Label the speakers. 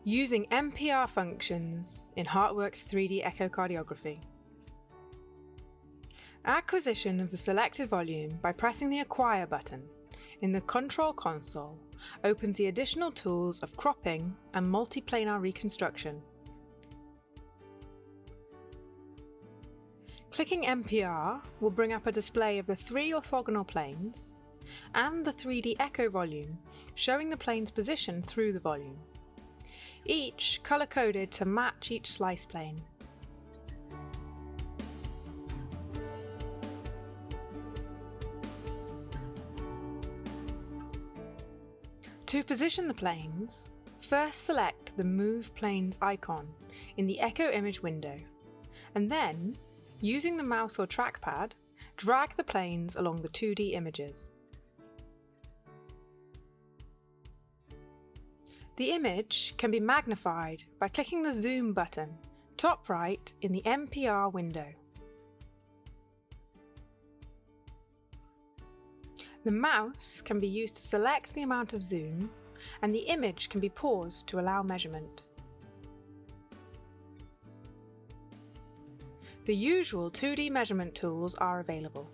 Speaker 1: Using MPR functions in HeartWorks 3D echocardiography. Acquisition of the selected volume by pressing the Acquire button in the Control console opens the additional tools of cropping and multiplanar reconstruction. Clicking MPR will bring up a display of the 3 orthogonal planes and the 3D echo volume showing the plane's position through the volume, each colour-coded to match each slice plane. To position the planes, first select the Move Planes icon in the Echo Image window, and then, using the mouse or trackpad, drag the planes along the 2D images. The image can be magnified by clicking the Zoom button, top right in the MPR window. The mouse can be used to select the amount of zoom, and the image can be paused to allow measurement. The usual 2D measurement tools are available.